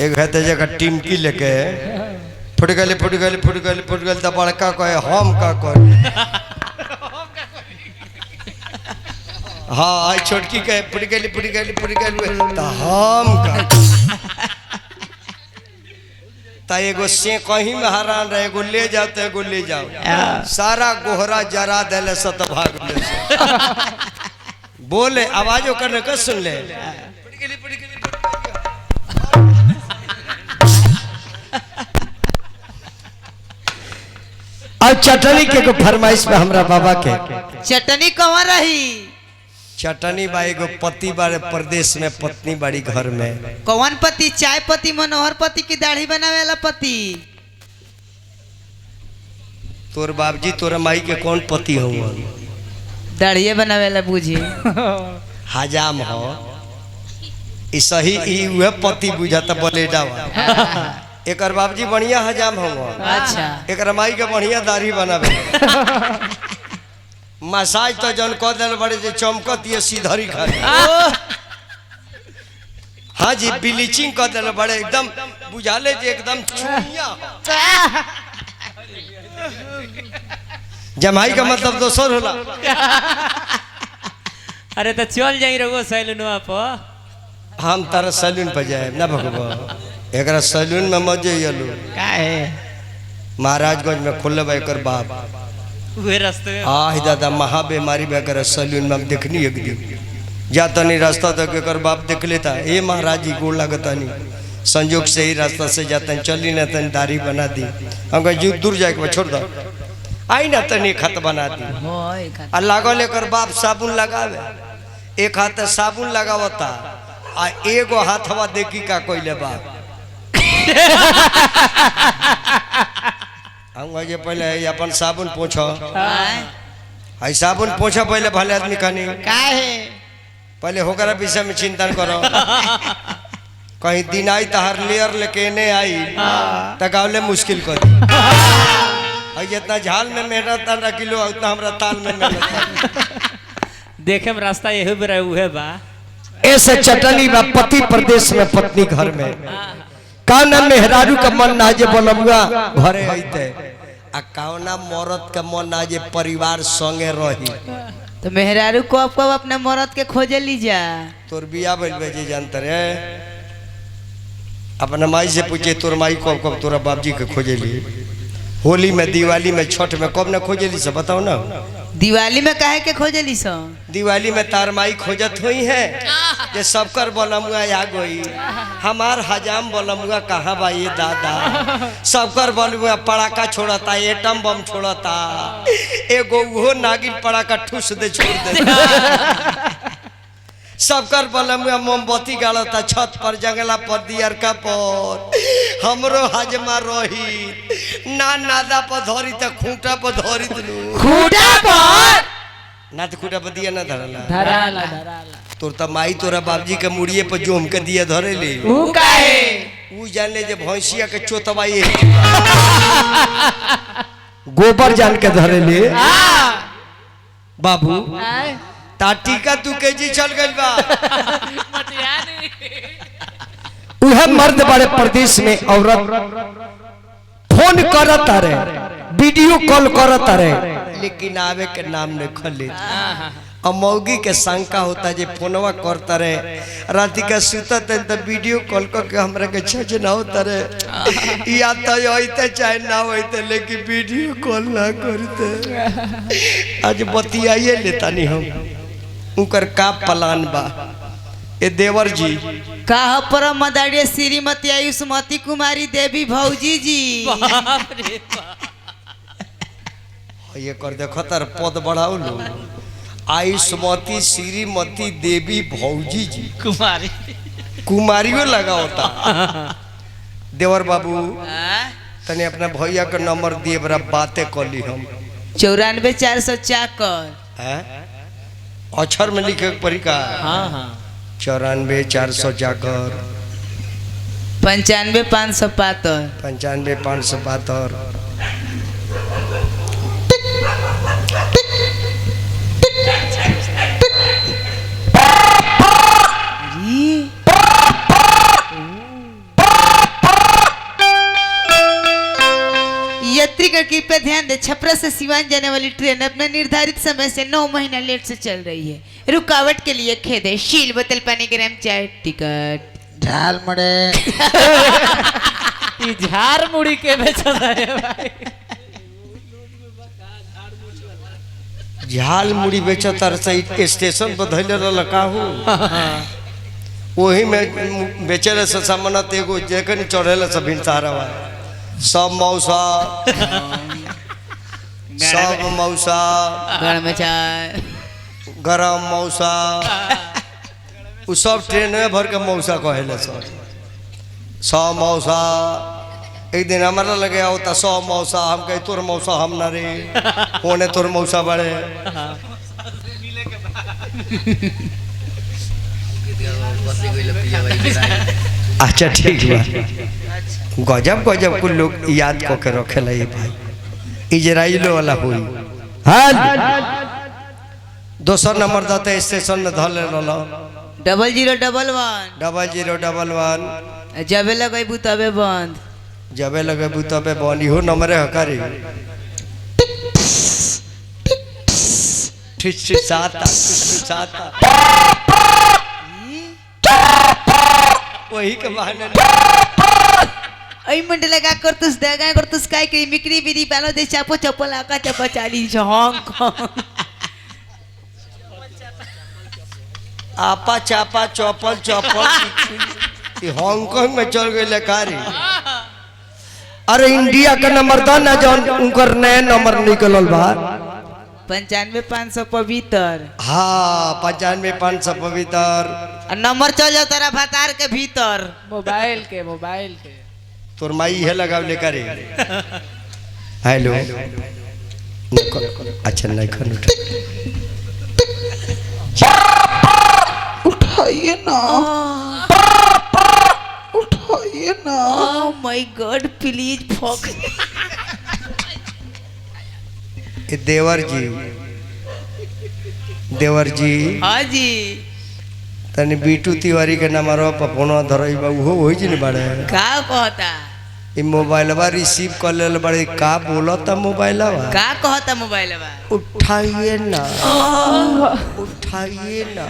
एक है जगह टिमकी लेके फुट गए तो बड़का कहे हम का कहे हाँ आई छोटकी कहे फुट गई तो हम का एगो से कहीं में हरान रहे एगो ले जाओ तो एगो ले जाओ सारा गोहरा जरा दिले सत भाग में से बोले आवाजों करने का सुन ले अब चटनी के को फरमाइश में हमरा बाबा के चटनी कहाँ रही चटनी बाई गो पति बारे प्रदेश में पत्नी बड़ी घर में कौन पति चाय पति मनोहर पति की दाढ़ी बनावे वाला पति तोर बाबजी तोर माई के कौन पति हो दाढ़िये बनावे वाला बूझी हजाम हो सही वह पति बुझाता बलेडा एक बाबजी बढ़िया हजाम हो अच्छा एक माई के बढ़िया दाढ़ी बनावे मसाज तो जन कह दिल बड़े जे चमकत ये सीधरी खाए हाँ जी ब्लीचिंग कह दिल बड़े एकदम बुझाले जे एकदम चुनिया जमाई का मतलब दोसर होला अरे तो चल जाई रहो सैलूनवा पर हम तारा सैलून पर जाए ना भगवा एकरा सैलून में मजे यलो काहे महाराजगंज में खुले बा एकर बाप वे रास्ते आह दादा महा बीमारी में कर सैलून में देखनी एक दिन जाता नहीं रास्ता तक एक बाप देख लेता ए महाराज जी गोड़ लगता नहीं संजोग से ही रास्ता से जाता चली ना तन दाढ़ी बना दी हम कह दूर जाके छोड़ दो आई ना तनी खत बना दी और लागल एक बाप साबुन लगावे एक हाथ साबुन लगावता आ एगो हाथवा देखी का कोई बाप हम कहे पहले अपन साबुन पोछो आई साबुन पोछो पहले भले आदमी कहनी काहे पहले होकर विषय में चिंतन करो कहीं दिन आई तहार लेयर लेके ने आई तकावले मुश्किल कर दी जितना झाल में मेहनत न किलो उतना हमरा ताल में मेहनत देखे में रास्ता यही बेरा उहे बा ऐसे चटनी बा पति प्रदेश में पत्नी घर में काना मेहरारू का मन ना जे बनमुआ घरे आइते आ कावना मरद का मन ना जे परिवार संगे रही तो मेहरारू को कब अपने मरद के खोजे लीजा तोर बिया भइल बे जे जानत रे अपना माई से पूछे तोर माई कब कब तोरा बाबजी के खोजे ली होली में दिवाली में छठ में कब ना खोजे ली से बताओ ना दिवाली में काहे के खोजे ली सो दिवाली में तार माई खोजत हुई है जे सबकर बनमुआ आ गई हमार हजाम बनमुआ कहाँ बा ये दादा सबकर बनमुआ पड़ाका छोड़ता एटम बम छोड़ता एगो वो नागिन पड़ाका ठूस दे छोड़ दे सबकर बनमुआ मोमबत्ती गाड़ता छत पर जंगला पर दियर का पर हमरो हजमा रही ना नादा पर धरी त खूंटा पर धरी दलू खूंटा पर ना तो खूंटा पर दिया ना धरला धराला तोर त माई तोरा बाबजी के मुड़िए पर जोम के दिया धरे ले ऊ काहे ऊ जान ले जे भैंसिया के चोतवाई गोबर जान के धरे ले बाबू ता टीका तू के जी चल गइल बा उहे मर्द बड़े प्रदेश में औरत फोन करत रे वीडियो कॉल करत रे लेकिन आवे के नाम ने खले अमौगी के शंका होता जे फोनवा करता रे राति का सुतत त वीडियो कॉल करके हमरा के छज ना होता रे या तो होइते चाहे ना होइते लेकिन वीडियो कॉल ना करते आज बतियाइए लेता नहीं हम उनकर का प्लान बा ए देवर जी कहा परम मदारिया श्रीमती आयुष्मती कुमारी देवी भौजी जी बाप रे ये कर देखो तर पद बढ़ाओ लो आयुष्मती श्रीमती देवी भौजी जी कुमारी कुमारियों लगा होता देवर बाबू तने अपना भैया का नंबर दिए बड़ा बातें कर ली हम 94 400 हैं अक्षर में लिखे परी का हाँ हाँ 94 400 जाकर 95 575 95 572 यात्रीगण कृपया ध्यान दे, छपरा से सिवान जाने वाली ट्रेन अपने निर्धारित समय से 9 महीना लेट से चल रही है। रुकावट के लिए खेद है। शील, बोतल पानी, ग्राम चाय, टिकट। झाल मड़े ई झार मुड़ी के बेचता है भाई। झाल मुड़ी बेचतर से स्टेशन पर धैले रहल काहू वही में बेचले से सामान एगो जेकन चढ़ेला सब भिनसारा सब मौसा सब मौसा घर में चाय, गरम मौसा उ सब ट्रेन में भर के मौसा कहेले सब मौसा। एक दिन हमारा लगे होता सौ मौसा, हम कहे तोर मौसा हम ना रे होने तोर मौसा बड़े। अच्छा ठीक बा, गजब गजब कुल लोग याद को के रखे ला ये भाई। इजराइलो वाला हुई हाल दोसर नंबर दाते स्टेशन में धले रहलो 0011 0011 जबे लगेबू तबे बंद। जबे लगे तबे बनी हो नंबर हकारी ठीक साता वही के बहाने ऐ मंडे लगा करतुस दगा करतुस काय के मिकरी बिरी पालो दे चापो चप्पल आका चप्पल चाली हांगकांग आपा चापा चौपल चौपल हांगकांग में चल गए लेकारी। अरे इंडिया का नंबर था ना जौन उनकर नया नंबर निकलल बा 95,500 पवित्र। हाँ 95,500 पवित्र नंबर चल जाओ तारा भतार के भीतर मोबाइल के तोर माई है लगाव लेकर हेलो अच्छा नहीं खन उठाइए ना उठाइए ना। ओह माय गॉड प्लीज फक। देवर जी हाँ जी तनी बीटू तिवारी के नंबर पर फोन धरई बा उहो होई जिन बाड़े का कहता ई मोबाइलवा रिसीव कर लेल बड़े का बोलता मोबाइलवा का कहता मोबाइलवा उठाइए ना उठाइए ना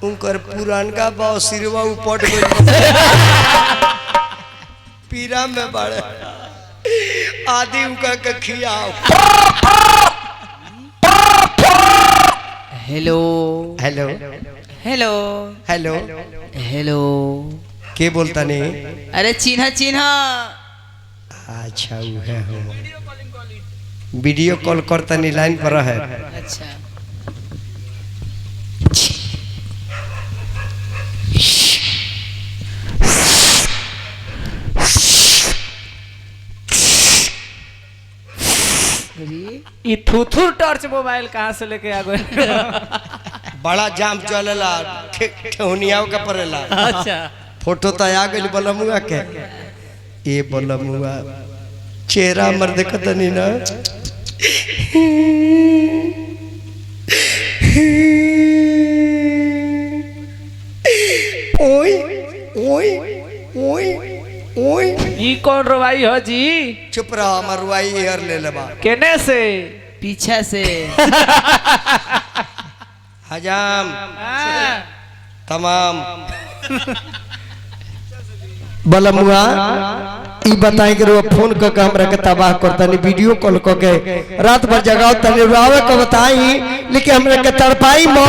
उनकर पुरानका बाव सिरवा उपट गइल पीरा में बड़े आदि उनका के खियाओ। Hello hello hello hello hello के बोलता नहीं? अरे चिन्ह चिन्ह अच्छा वो है वीडियो कॉल करता नहीं लाइन पर है। अच्छा ये थूथू टॉर्च मोबाइल कहाँ से लेके आ गए? बड़ा जाम चलेला ठेहुनियाओ का पड़ेला। अच्छा फोटो तो आ गई बलमुआ के ये बलमुआ चेहरा मर देखत नहीं ना ओए ओए ओए ओए ये कौन रवाई हो जी? चुप रहा मरुआई हेर ले लेबा केने से? पीछा से हजाम हाँ। तमाम बलमुआ ई बताए कि फोन क के हमरा के तबाह करता नहीं वीडियो कॉल क के रात भर जगाओ तनी रुआवे के बताई लेकिन हमरा के तड़पाई मो